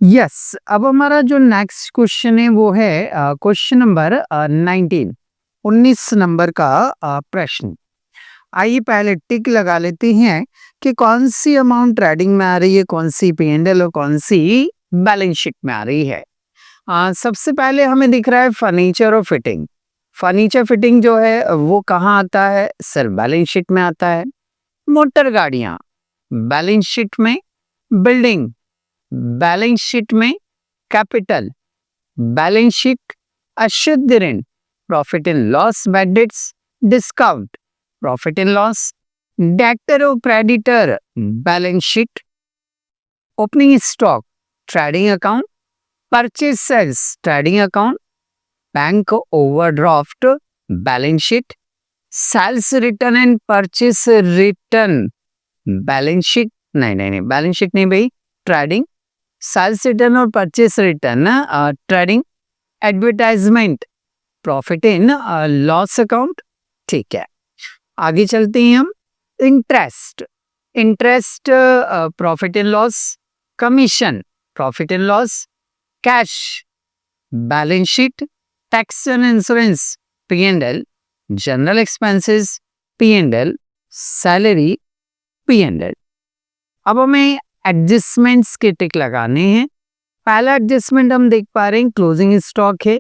Yes, अब हमारा जो नेक्स्ट क्वेश्चन है वो है क्वेश्चन नंबर 19 नंबर का प्रश्न। आइए पहले टिक लगा लेते हैं कि कौन सी अमाउंट ट्रेडिंग में आ रही है, कौन सी पी&एल और कौन सी बैलेंस शीट में आ रही है। सबसे पहले हमें दिख रहा है फर्नीचर और फिटिंग। फर्नीचर फिटिंग जो है वो कहाँ आता है सर? बैलेंस शीट में आता है। मोटर गाड़ियां बैलेंस शीट में, बिल्डिंग बैलेंस शीट में, कैपिटल बैलेंस शीट, अशुद्ध ऋण profit in loss, bad debts discount profit in loss, debtor और creditor balance sheet, opening stock trading account, purchase sales trading account, bank overdraft balance sheet, sales return and purchase return balance sheet. नहीं, balance sheet नहीं भाई, trading, sales return और purchase return trading, advertisement profit in loss account. ठीक है, आगे चलते हैं हम। Interest profit in loss, commission profit in loss, cash balance sheet, tax and insurance P&L, general expenses P&L, salary P&L. अब हमें adjustments के टिक लगाने हैं। पहला एडजस्टमेंट हम देख पा रहे हैं क्लोजिंग स्टॉक है।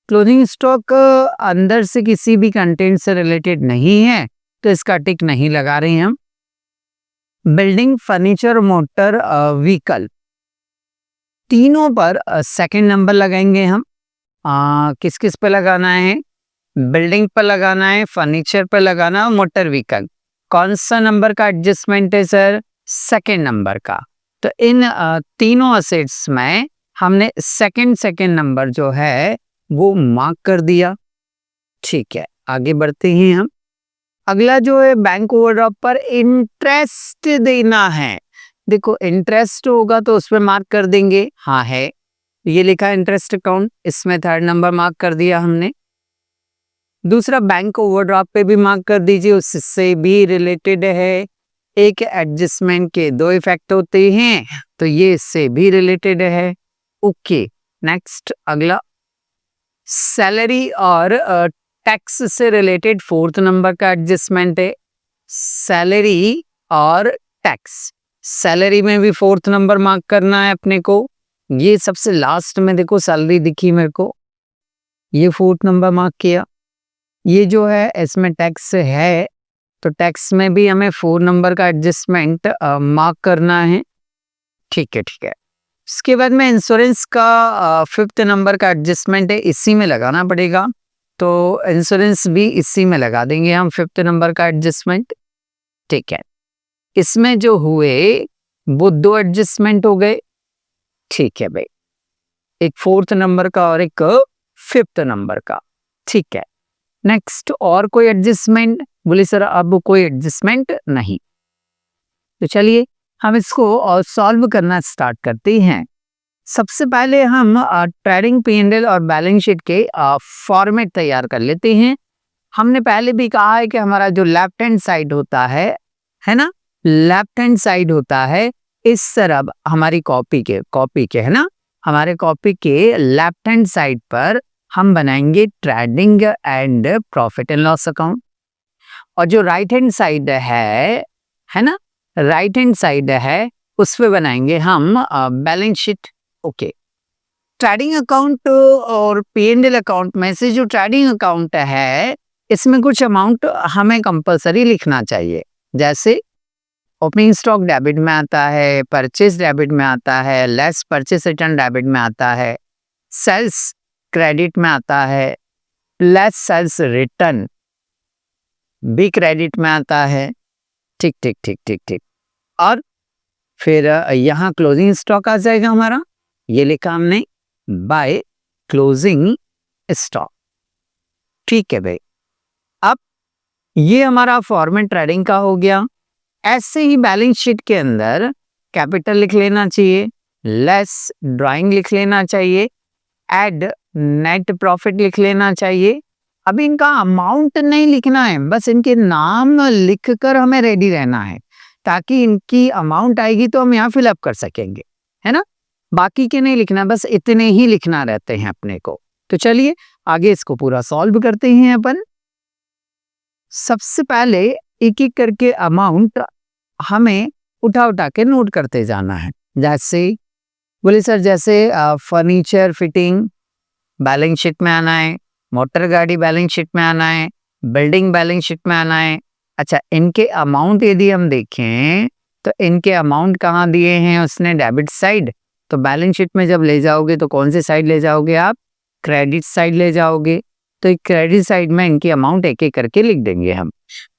क्लोजिंग स्टॉक अंदर से किसी भी कंटेंट से रिलेटेड नहीं है तो इसका टिक नहीं लगा रहे हैं हम। बिल्डिंग, फर्नीचर, मोटर व्हीकल, तीनों पर सेकंड नंबर लगाएंगे हम। किस किस पे लगाना है? बिल्डिंग पर लगाना है, फर्नीचर पर लगाना है, मोटर व्हीकल। कौन सा नंबर का एडजस्टमेंट है सर? सेकेंड नंबर का। तो इन तीनों असेट्स में हमने सेकेंड नंबर जो है वो मार्क कर दिया। ठीक है, आगे बढ़ते हैं हम। अगला जो है बैंक ओवरड्राफ्ट पर इंटरेस्ट देना है। देखो इंटरेस्ट होगा तो उसमें मार्क कर देंगे। हाँ है, ये लिखा है इंटरेस्ट अकाउंट, इसमें थर्ड नंबर मार्क कर दिया हमने। दूसरा बैंक ओवरड्राफ्ट पे भी मार्क कर दीजिए, उससे भी रिलेटेड है। एक एडजस्टमेंट के दो इफेक्ट होते हैं तो ये इससे भी रिलेटेड है। ओके, नेक्स्ट अगला सैलरी और टैक्स से रिलेटेड फोर्थ नंबर का एडजस्टमेंट है। सैलरी और टैक्स, सैलरी में भी फोर्थ नंबर मार्क करना है अपने को। ये सबसे लास्ट में देखो सैलरी दिखी मेरे को, ये फोर्थ नंबर मार्क किया। ये जो है इसमें टैक्स है तो टैक्स में भी हमें 4 नंबर का एडजस्टमेंट मार्क करना है। ठीक है। इसके बाद में इंश्योरेंस का 5th नंबर का एडजस्टमेंट है, इसी में लगाना पड़ेगा तो इंश्योरेंस भी इसी में लगा देंगे हम 5th नंबर का एडजस्टमेंट। ठीक है, इसमें जो हुए वो 2 एडजस्टमेंट हो गए। ठीक है भाई, एक 4th नंबर का और एक 5th नंबर का। ठीक है, नेक्स्ट और कोई एडजस्टमेंट? बोले सर अब कोई एडजस्टमेंट नहीं। तो चलिए हम इसको और सॉल्व करना स्टार्ट करते हैं। सबसे पहले हम ट्रेडिंग पी&एल और बैलेंस शीट के फॉर्मेट तैयार कर लेते हैं। हमने पहले भी कहा है कि हमारा जो लेफ्ट हैंड साइड होता है ना, लेफ्ट हैंड साइड होता है इस तरफ हमारी कॉपी के है ना, हमारे कॉपी के लेफ्ट हैंड साइड पर हम बनाएंगे trading and profit and loss account, और जो राइट हैंड साइड है ना, राइट हैंड साइड है उस पे बनाएंगे हम balance sheet. Okay, trading account और पी&एल अकाउंट में से जो ट्रेडिंग अकाउंट है इसमें कुछ अमाउंट हमें कंपलसरी लिखना चाहिए। जैसे ओपनिंग स्टॉक डेबिट में आता है, परचेज डेबिट में आता है, लेस परचेज रिटर्न डेबिट में आता है, सेल्स क्रेडिट में आता है, लेस सेल्स रिटर्न भी क्रेडिट में आता है। ठीक। और फिर यहाँ क्लोजिंग स्टॉक आ जाएगा हमारा, ये लिखा हमने बाय क्लोजिंग स्टॉक। ठीक है भाई, अब ये हमारा फॉर्मेट ट्रेडिंग का हो गया। ऐसे ही बैलेंस शीट के अंदर कैपिटल लिख लेना चाहिए, लेस ड्राइंग लिख लेना चाहिए, एड नेट प्रॉफिट लिख लेना चाहिए। अभी इनका अमाउंट नहीं लिखना है, बस इनके नाम लिखकर हमें रेडी रहना है ताकि इनकी अमाउंट आएगी तो हम यहाँ फिलअप कर सकेंगे, है ना। बाकी के नहीं लिखना, बस इतने ही लिखना रहते हैं अपने को। तो चलिए आगे इसको पूरा सॉल्व करते हैं अपन। सबसे पहले एक एक करके अमाउंट हमें उठा उठा के नोट करते जाना है। जैसे बोले सर, जैसे फर्नीचर फिटिंग बैलेंस शीट में आना है, मोटर गाड़ी बैलेंस शीट में आना है, बिल्डिंग बैलेंस शीट में आना है। अच्छा, इनके अमाउंट यदि हम देखें तो इनके अमाउंट कहाँ दिए हैं उसने, डेबिट साइड। तो बैलेंस शीट में जब ले जाओगे तो कौन सी साइड ले जाओगे आप, क्रेडिट साइड ले जाओगे। तो क्रेडिट साइड में इनकी अमाउंट एक एक करके लिख देंगे हम।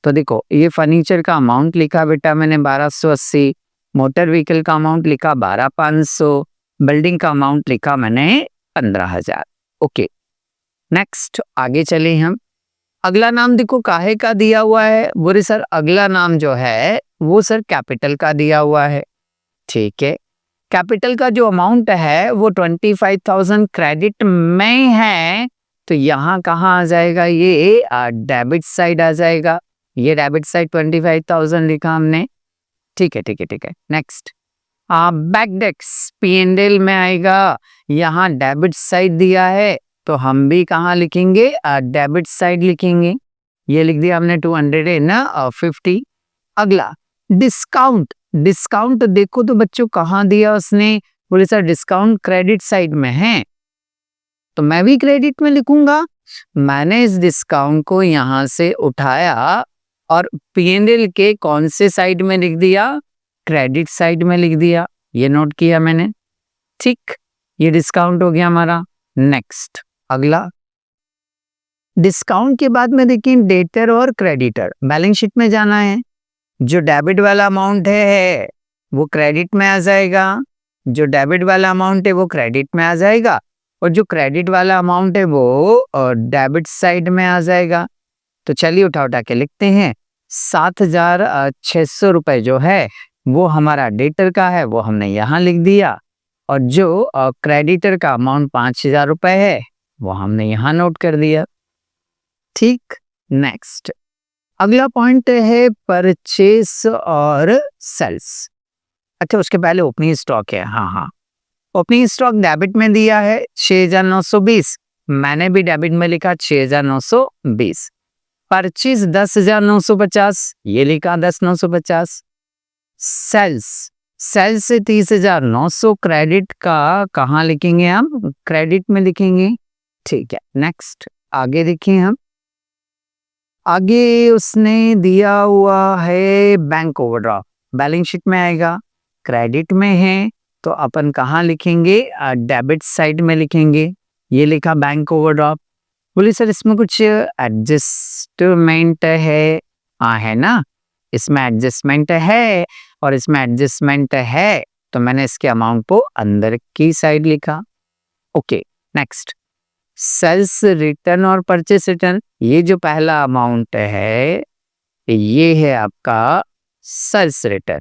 तो देखो, ये फर्नीचर का अमाउंट लिखा बेटा मैंने 1280, मोटर व्हीकल का अमाउंट लिखा 12500, बिल्डिंग का अमाउंट लिखा मैंने 15,000। ओके, नेक्स्ट आगे चले हम। अगला नाम देखो काहे का दिया हुआ है, बोले सर अगला नाम जो है वो सर कैपिटल का दिया हुआ है। ठीक है, कैपिटल का जो अमाउंट है वो 25,000 क्रेडिट में है, तो यहाँ कहाँ आ जाएगा, ये डेबिट साइड आ जाएगा। ये डेबिट साइड 25,000 लिखा हमने। ठीक है ठीक है ठीक है, नेक्स्ट बैक डेक्स P&L में आएगा। यहाँ डेबिट साइड दिया है तो हम भी कहाँ लिखेंगे, डेबिट साइड लिखेंगे। ये लिख दिया हमने 250। अगला डिस्काउंट, डिस्काउंट देखो तो बच्चों कहाँ दिया उसने, बोले सर डिस्काउंट क्रेडिट साइड में है, तो मैं भी क्रेडिट में लिखूंगा। मैंने इस डिस्काउंट को यहाँ से उठाया और P&L के कौन से साइड में लिख दिया, क्रेडिट साइड में लिख दिया। ये नोट किया मैंने। ठीक, ये डिस्काउंट हो गया हमारा। नेक्स्ट अगला, डिस्काउंट के बाद में देखिए डेटर और क्रेडिटर, बैलेंस शीट में जाना है। जो डेबिट वाला अमाउंट है वो क्रेडिट में आ जाएगा, जो डेबिट वाला अमाउंट है वो क्रेडिट में आ जाएगा, और जो क्रेडिट वाला अमाउंट है वो डेबिट साइड में आ जाएगा। तो चलिए उठा उठा के लिखते हैं। 7,600 रुपए जो है वो हमारा डेटर का है, वो हमने यहाँ लिख दिया, और जो क्रेडिटर का अमाउंट 5,000 रुपए है वो हमने यहाँ नोट कर दिया। ठीक, नेक्स्ट अगला पॉइंट है परचेस और सेल्स। अच्छा, उसके पहले ओपनिंग स्टॉक है। हाँ, ओपनिंग स्टॉक डेबिट में दिया है 6,920, मैंने भी डेबिट में लिखा 6,920। परचेज 10,950, ये लिखा 10,950। सेल्स, सेल्स से 30,900 क्रेडिट का कहाँ लिखेंगे हम, क्रेडिट में लिखेंगे। ठीक है, नेक्स्ट आगे देखिए हम। आगे उसने दिया हुआ है बैंक ओवरड्राफ्ट, बैलेंस शीट में आएगा, क्रेडिट में है, तो अपन कहाँ लिखेंगे, डेबिट साइड में लिखेंगे। ये लिखा बैंक ओवरड्राफ्ट। बोले सर इसमें कुछ एडजस्टमेंट है, हाँ है ना, इसमें एडजस्टमेंट है और इसमें एडजस्टमेंट है, तो मैंने इसके अमाउंट को अंदर की साइड लिखा। ओके, नेक्स्ट सेल्स रिटर्न और परचेस रिटर्न। ये जो पहला अमाउंट है ये है आपका सेल्स रिटर्न,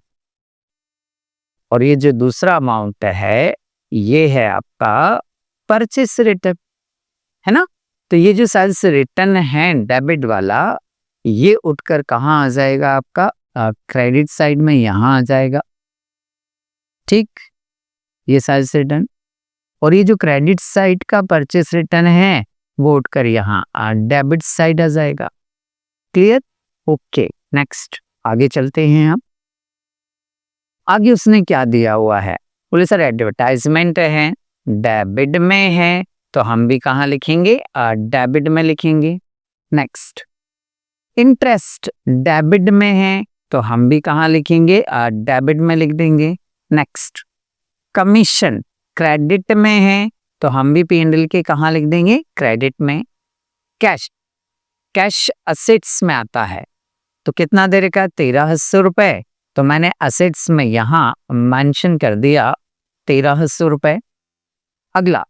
और ये जो दूसरा अमाउंट है ये है आपका परचेस रिटर्न, है ना। तो ये जो सेल्स रिटर्न है डेबिट वाला, ये उठकर कहाँ आ जाएगा आपका, क्रेडिट साइड में यहाँ आ जाएगा। ठीक, ये सेल्स रिटर्न, और ये जो क्रेडिट साइड का परचेस रिटर्न है वो उठकर यहाँ डेबिट साइड आ जाएगा। क्लियर, ओके, नेक्स्ट आगे चलते हैं हम। आगे उसने क्या दिया हुआ है, बोले सर एडवर्टाइजमेंट है, डेबिट में है, तो हम भी कहाँ लिखेंगे, डेबिट में लिखेंगे। नेक्स्ट इंटरेस्ट डेबिट में है, तो हम भी कहाँ लिखेंगे, डेबिट में लिख देंगे। नेक्स्ट कमीशन क्रेडिट में है, तो हम भी P&L के कहाँ लिख देंगे, क्रेडिट में। कैश, कैश असेट्स में आता है, तो कितना दे रखा है, 1,300 रुपए, तो मैंने असेट्स में यहाँ मेंशन कर दिया 1,300 रुपए। अगला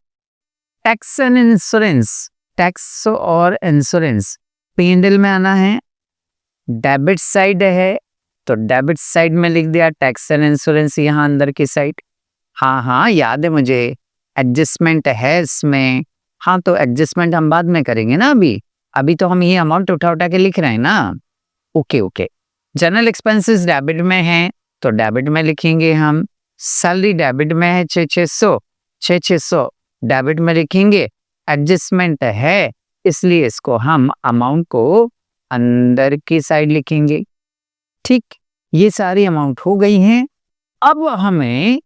टैक्स एंड इंश्योरेंस, टैक्स और इंश्योरेंस P&L में आना है, डेबिट साइड है, तो डेबिट साइड में लिख दिया टैक्स एंड इंश्योरेंस यहाँ अंदर की साइड। हाँ याद है मुझे, एडजस्टमेंट है इसमें। हाँ, तो एडजस्टमेंट हम बाद में करेंगे ना, अभी तो हम ये अमाउंट उठा के लिख रहे हैं ना। ओके, जनरल एक्सपेंसेस डेबिट में है, तो डेबिट में लिखेंगे हम। सैलरी डेबिट में है 6,600, 6,600 डेबिट में लिखेंगे, एडजस्टमेंट है इसलिए इसको हम अमाउंट को अंदर की साइड लिखेंगे। ठीक, ये सारी अमाउंट हो गई हैं। अब हमें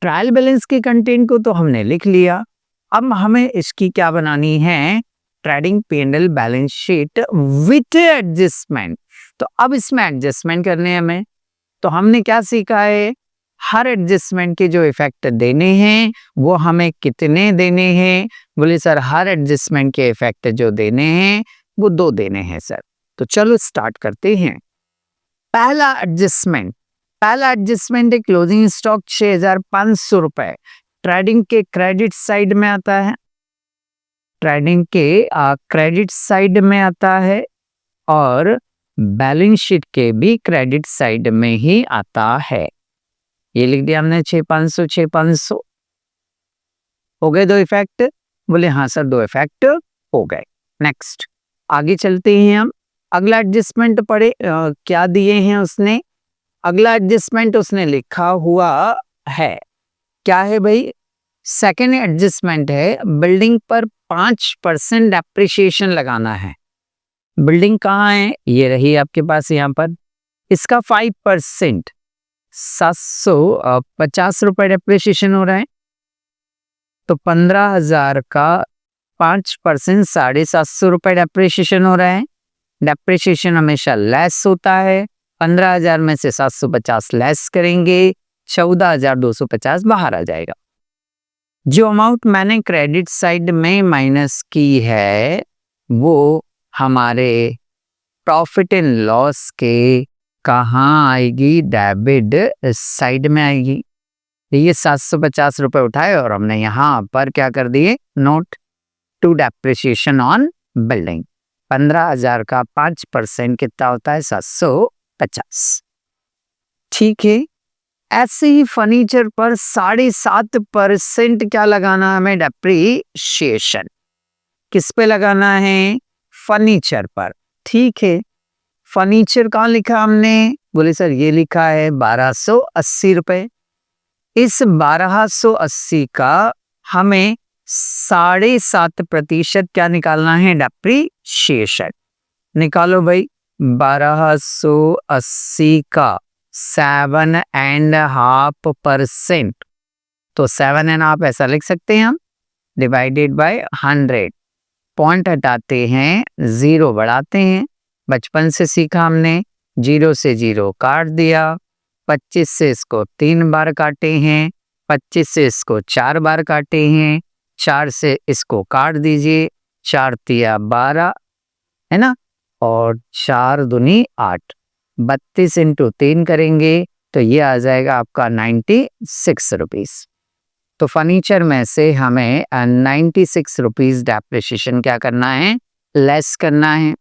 ट्रायल बैलेंस के कंटेंट को तो हमने लिख लिया, अब हमें इसकी क्या बनानी है, trading P&L balance sheet with adjustment. तो अब इसमें एडजस्टमेंट करने हैं हमें। तो हमने क्या सीखा है, हर एडजस्टमेंट के जो इफेक्ट देने हैं वो हमें कितने देने हैं, बोले सर हर एडजस्टमेंट के इफेक्ट जो देने हैं वो 2 देने हैं सर। तो चलो स्टार्ट करते हैं। पहला एडजस्टमेंट है क्लोजिंग स्टॉक 6,500 रुपए, ट्रेडिंग के क्रेडिट साइड में आता है, ट्रेडिंग के क्रेडिट साइड में आता है और बैलेंस शीट के भी क्रेडिट साइड में ही आता है। ये लिख दिया हमने 6,500, 6,500 हो गए 2 इफेक्ट, बोले हाँ सर 2 इफेक्ट हो गए। नेक्स्ट आगे चलते हैं हम। अगला एडजस्टमेंट पढ़े, क्या दिए हैं उसने, अगला एडजस्टमेंट उसने लिखा हुआ है, क्या है भाई, सेकेंड एडजस्टमेंट है बिल्डिंग पर 5% डेप्रिसिएशन लगाना है। बिल्डिंग कहाँ है, ये रही आपके पास यहाँ पर, इसका 5% 750 रुपए डेप्रिसिएशन हो रहा है। तो 15,000 का 5% 750 रुपए डेप्रिसिएशन हो रहा है। डेप्रिसिएशन हमेशा लेस होता है, 15,000 में से 750 लेस करेंगे, 14,250 बाहर आ जाएगा। जो अमाउंट मैंने क्रेडिट साइड में माइनस की है वो हमारे प्रॉफिट एंड लॉस के कहाँ आएगी, डेबिट साइड में आएगी। ये 750 रुपए उठाए और हमने यहाँ पर क्या कर दिए, note to depreciation on building. 15,000 का 5% कितना होता है, 750। ठीक है, ऐसे ही फर्नीचर पर 7.5% क्या लगाना हमें, डेप्रिसिएशन। किस पे लगाना है, फर्नीचर पर। ठीक है, फर्नीचर कहाँ लिखा हमने, बोले सर ये लिखा है 1,280 रुपए। इस 1,280 का हमें 7.5% क्या निकालना है, डेप्रिसिएशन। निकालो भाई, 1,280 का 7.5%, तो 7.5 ऐसा लिख सकते हैं हम, डिवाइडेड बाय 100। पॉइंट हटाते हैं, 0 बढ़ाते हैं। बचपन से सीखा हमने, 0 से 0 काट दिया, 25 से इसको 3 बार काटे हैं, 25 से इसको 4 बार काटे हैं, 4 से इसको काट दीजिए, 4 तिया 12 है ना, और 4 दूनी 8, 32 इंटू 3 करेंगे तो ये आ जाएगा आपका 96 रुपीज। तो फर्नीचर में से हमें 96 रुपीज डेप्रिसिएशन क्या करना है, लेस करना है।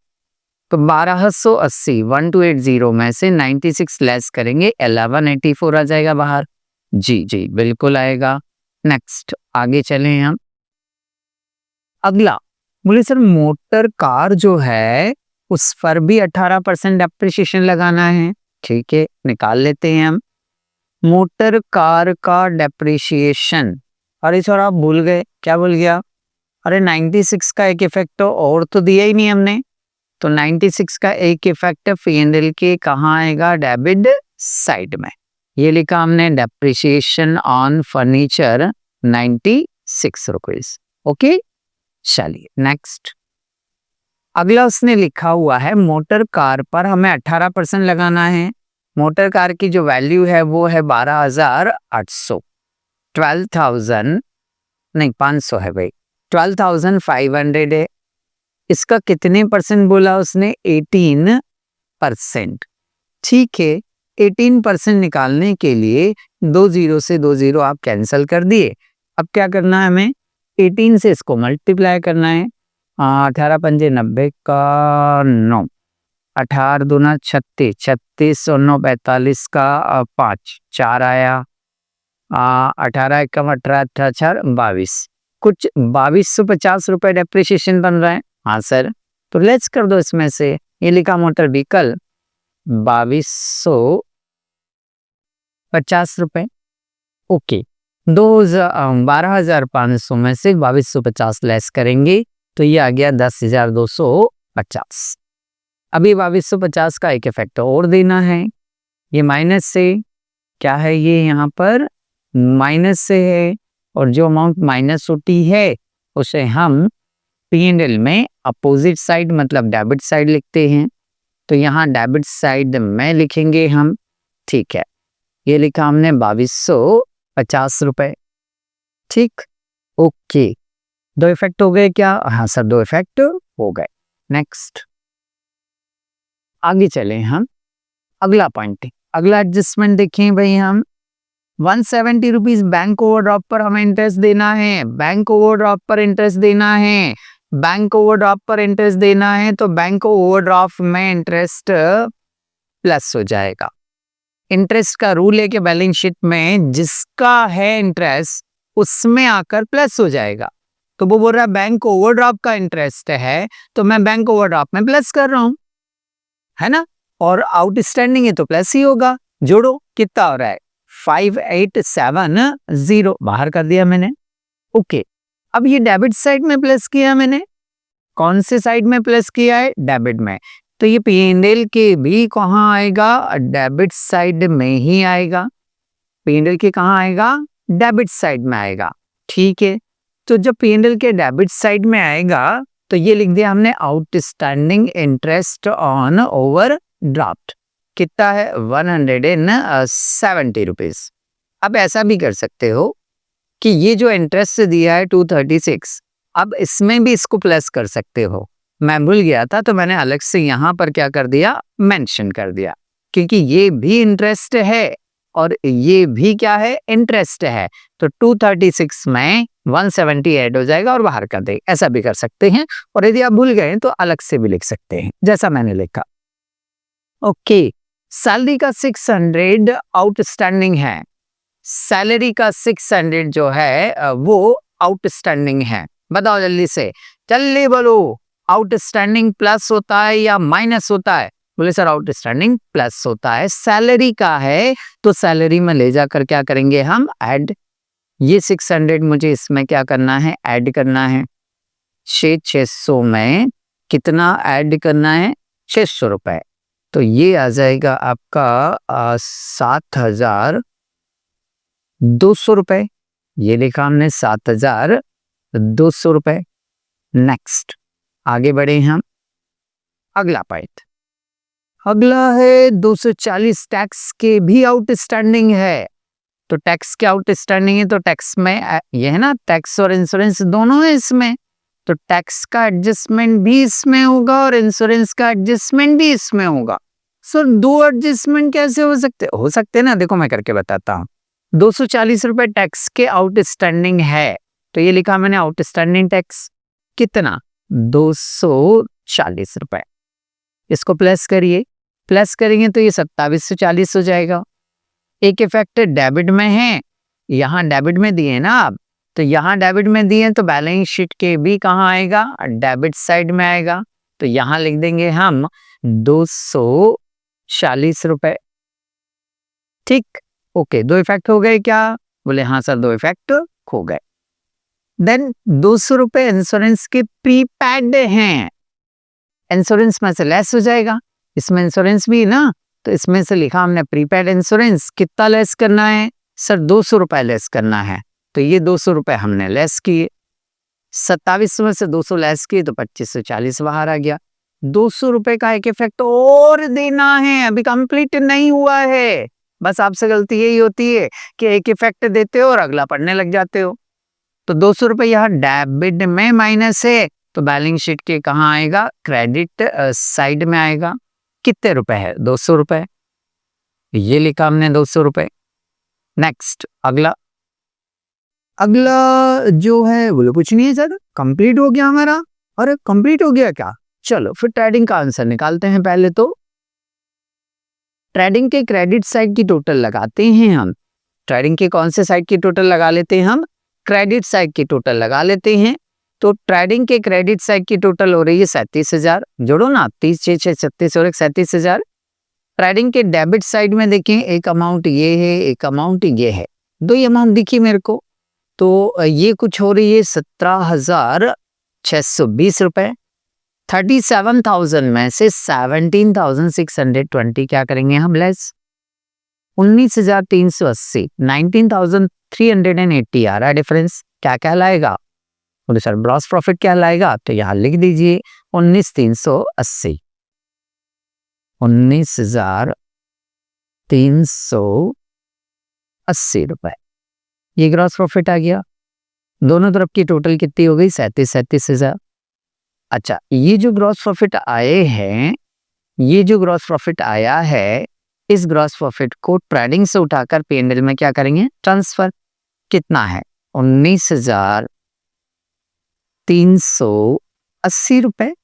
तो 1,280 1280 में से 96 लेस करेंगे, 1184 आ जाएगा बाहर। जी जी बिल्कुल आएगा। नेक्स्ट आगे चलें हम। अगला बोले सर मोटर कार जो है उस पर भी 18% डेप्रिसिएशन लगाना है। ठीक है, निकाल लेते हैं हम। मोटर कार का डेप्रिसिएशन, अरे सर आप भूल गए, क्या भूल गया, अरे 96 का एक इफेक्ट तो और तो दिया ही नहीं हमने। तो 96 का एक इफेक्ट P&L के कहाँ आएगा, डेबिट साइड में। ये लिखा हमने depreciation on furniture 96 rupees. Okay, चलिए नेक्स्ट। अगला उसने लिखा हुआ है मोटर कार पर हमें 18% लगाना है। मोटर कार की जो वैल्यू है वो है 12,800, 12,000 नहीं 500 है भाई, 12,500 है। इसका कितने परसेंट बोला उसने, 18%। ठीक है, 18% निकालने के लिए 2 0 से 2 0 आप कैंसिल कर दिए। अब क्या करना है हमें, 18 से इसको मल्टीप्लाई करना है। 18 पंजे 90 का 9, 18 दूना 36, 36 और 9 45 का 5, 4 आया। 18 एकम 18 4 22, कुछ 2,250 रुपए डेप्रिसिएशन बन रहा है। हाँ सर, तो लेट्स कर दो इसमें से। ये लिखा मोटर व्हीकल 2,200 ₹50। ओके, 12,500 में से 2250 लेस करेंगे तो ये आ गया 10,250। अभी 2250 का एक इफेक्ट और देना है। ये माइनस से क्या है, ये यहाँ पर माइनस से है और जो अमाउंट माइनस होती है उसे हम P&L में अपोजिट साइड मतलब डेबिट साइड लिखते हैं। तो यहाँ डेबिट साइड में लिखेंगे हम। ठीक है, ये लिखा हमने 2250 रुपए। ठीक, ओके, 2 इफेक्ट हो गए क्या? हाँ सर, 2 इफेक्ट हो गए। नेक्स्ट आगे चले हम, अगला पॉइंट, अगला एडजस्टमेंट देखें भाई। हम 170 रुपीज बैंक ओवरड्राफ्ट पर हमें इंटरेस्ट देना है। बैंक ओवरड्राफ्ट पर इंटरेस्ट देना है, बैंक ओवरड्राफ्ट पर इंटरेस्ट देना है तो बैंक ओवरड्राफ्ट में इंटरेस्ट प्लस हो जाएगा। इंटरेस्ट का रूल है कि बैलेंस शीट में जिसका है इंटरेस्ट उसमें आकर प्लस हो जाएगा। तो वो बोल रहा है बैंक ओवरड्राफ्ट का इंटरेस्ट है तो मैं बैंक ओवरड्राफ्ट में प्लस कर रहा हूं, है ना, और आउटस्टैंडिंग है तो प्लस ही होगा। जोड़ो, कितना हो रहा है? 5870 बाहर कर दिया मैंने। ओके, अब ये डेबिट साइड में प्लस किया मैंने। कौन से साइड में प्लस किया है? डेबिट में। तो ये P&L के भी कहाँ आएगा? डेबिट साइड में ही आएगा। P&L के कहाँ आएगा? डेबिट साइड में आएगा। ठीक है, तो जब P&L के डेबिट साइड में आएगा तो ये लिख दिया हमने आउटस्टैंडिंग इंटरेस्ट ऑन ओवरड्राफ्ट। कितना है? 170 रुपीज। अब ऐसा भी कर सकते हो कि ये जो इंटरेस्ट दिया है 236, अब इसमें भी इसको प्लस कर सकते हो। मैं भूल गया था तो मैंने अलग से यहाँ पर क्या कर दिया? मेंशन कर दिया, क्योंकि ये भी इंटरेस्ट है और ये भी क्या है? इंटरेस्ट है। तो 236 में 170 ऐड हो जाएगा और बाहर कर देंगे। ऐसा भी कर सकते हैं, और यदि आप भूल गए तो अलग से भी लिख सकते हैं जैसा मैंने लिखा। ओके, सैलरी का 600 आउटस्टैंडिंग है। सैलरी का 600 जो है वो आउटस्टैंडिंग है। बताओ जल्दी से, जल्दी बोलो, आउटस्टैंडिंग प्लस होता है या माइनस होता है? बोले सर आउटस्टैंडिंग प्लस होता है। सैलरी का है तो सैलरी में ले जाकर क्या करेंगे हम? ऐड। ये 600 मुझे इसमें क्या करना है? ऐड करना है। 600 में कितना ऐड करना है? 600 रुपए। तो ये आ जाएगा आपका 7,200 रुपए। ये लिखा हमने 7,200 रुपए। नेक्स्ट आगे बढ़े हम, अगला पॉइंट, अगला है 240 टैक्स के भी आउटस्टैंडिंग है। तो टैक्स के आउटस्टैंडिंग है तो टैक्स में ये है ना, टैक्स और इंश्योरेंस दोनों है इसमें, तो टैक्स का एडजस्टमेंट भी इसमें होगा और इंश्योरेंस का एडजस्टमेंट भी इसमें होगा। सो 2 एडजस्टमेंट कैसे हो सकते ना? देखो मैं करके बताता हूँ। 240 रुपए टैक्स के आउटस्टैंडिंग है तो ये लिखा मैंने आउटस्टैंडिंग टैक्स। कितना? 240 रुपए। इसको प्लस करिए, प्लस करेंगे तो ये 2740 हो जाएगा। एक इफेक्ट डेबिट में है, यहाँ डेबिट में दिए ना आप, तो यहाँ डेबिट में दिए तो बैलेंस शीट के भी कहाँ आएगा? डेबिट साइड में आएगा। तो यहाँ लिख देंगे हम 240 रुपए। ठीक, ओके, 2 इफेक्ट हो गए क्या? बोले हाँ सर 2 इफेक्ट हो गए। देन 200 रुपए इंश्योरेंस के प्रीपेड हैं। इंश्योरेंस में से लेस हो जाएगा, इसमें इंश्योरेंस भी ना, तो इसमें से लिखा हमने प्रीपेड इंश्योरेंस। कितना लेस करना है? सर 200 रुपए लेस करना है। तो ये 200 रुपए हमने लेस किए। 27 में से 200 लेस किए तो 2540 बाहर आ गया। 200 रुपए का एक इफेक्ट और देना है, अभी कंप्लीट नहीं हुआ है। बस आपसे गलती यही होती है कि एक इफेक्ट देते हो और अगला पढ़ने लग जाते हो। तो 200 रुपए यहाँ डेबिट में माइनस है तो बैलेंस शीट के कहाँ आएगा? क्रेडिट साइड में आएगा। कितने रुपए है? 200 रुपए। ये लिखा हमने 200 रुपए। नेक्स्ट अगला, अगला जो है बोलो कुछ नहीं है सर, कंप्लीट हो गया हमारा। अरे कंप्लीट हो गया क्या? चलो फिर ट्रेडिंग का आंसर निकालते हैं। पहले तो ट्रेडिंग के क्रेडिट साइड की टोटल लगाते हैं हम। ट्रेडिंग के कौन से साइड की टोटल लगा लेते हैं हम? क्रेडिट साइड की टोटल लगा लेते हैं। तो ट्रेडिंग के क्रेडिट साइड की टोटल हो रही है 37,000। जोड़ो ना, 30 6 36 और 37,000। ट्रेडिंग के डेबिट साइड में देखें, एक अमाउंट ये है, एक अमाउंट ये है, दो ही अमाउंट दिखी मेरे को। तो ये कुछ हो रही है 17,620 रुपए। 37,000 में से 17,620 क्या करेंगे हम लेस, 19,380, 19,380 आ रहा है डिफरेंस। क्या कहलाएगा? बोले सर ग्रॉस प्रॉफिट क्या लाएगा? तो यहाँ लिख दीजिए 19,380, 19,380 रुपए, ये ग्रॉस प्रॉफिट आ गया। दोनों तरफ की टोटल कितनी हो गई? 37,000। अच्छा, ये जो ग्रॉस प्रॉफिट आए हैं, ये जो ग्रॉस प्रॉफिट आया है, इस ग्रॉस प्रॉफिट को ट्रेडिंग से उठाकर P&L में क्या करेंगे? ट्रांसफर। कितना है? 19,380 रुपए।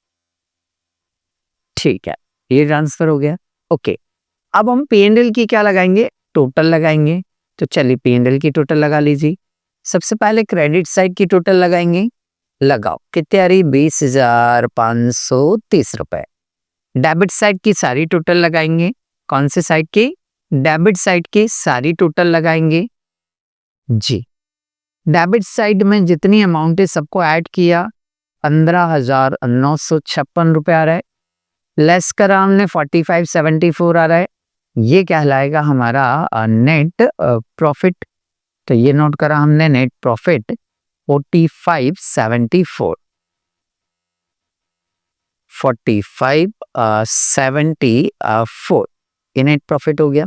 ठीक है, ये ट्रांसफर हो गया। ओके, अब हम P&L की क्या लगाएंगे? टोटल लगाएंगे। तो चलिए P&L की टोटल लगा लीजिए। सबसे पहले क्रेडिट साइड की टोटल लगाएंगे। लगाओ, कितने आ रही? 20,530 रुपए। डेबिट साइड की सारी टोटल लगाएंगे। कौन से साइड की? डेबिट साइड की सारी टोटल लगाएंगे जी। डेबिट साइड में जितनी अमाउंट है सबको ऐड किया, 15,956 रुपए आ रहा है। लेस करा हमने 4574 आ रहा है। ये कहलाएगा हमारा नेट प्रॉफिट। तो ये नोट करा हमने, नेट प्रॉफिट 4574, 4574 ये नेट प्रॉफिट हो गया।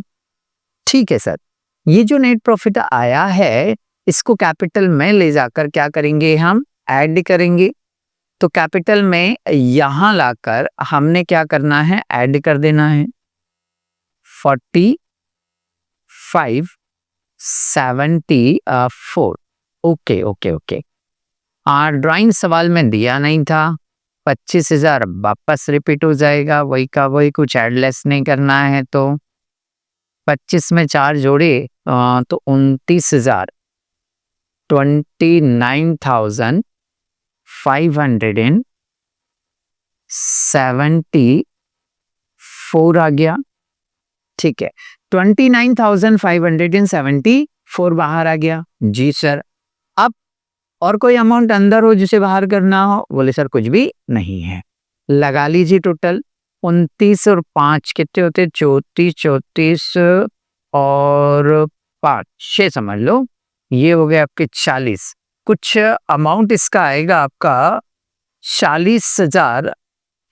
ठीक है सर, ये जो नेट प्रॉफिट आया है इसको कैपिटल में ले जाकर क्या करेंगे? हम ऐड करेंगे। तो कैपिटल में यहां लाकर हमने क्या करना है? ऐड कर देना है 4574। Okay okay okay. ड्राइंग सवाल में दिया नहीं था। 25,000 वापस रिपीट हो जाएगा, वही का वही, कुछ एडलेस नहीं करना है। तो 25 में 4 जोड़े तो 29,000, 29,574 आ गया। ठीक है, 29,574 बाहर आ गया। जी सर, अब और कोई अमाउंट अंदर हो जिसे बाहर करना हो? बोले सर कुछ भी नहीं है। लगा लीजिए टोटल। 29 और 5 कितने होते? 34, 34 और 5, 6 समझ लो। ये हो गए आपके 40। कुछ अमाउंट इसका आएगा आपका 40,000।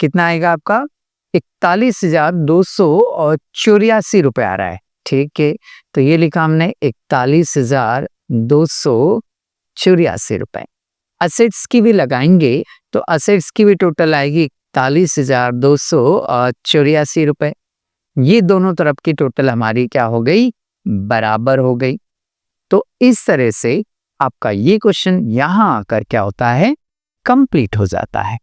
कितना आएगा आपका? 41,284 रुपए आ रहा है। ठीक है, तो ये लिखा हमने 41,284 रुपए। असेट्स की भी लगाएंगे तो असेट्स की भी टोटल आएगी 41,284 रुपए। ये दोनों तरफ की टोटल हमारी क्या हो गई? बराबर हो गई। तो इस तरह से आपका ये क्वेश्चन यहां आकर क्या होता है? कंप्लीट हो जाता है।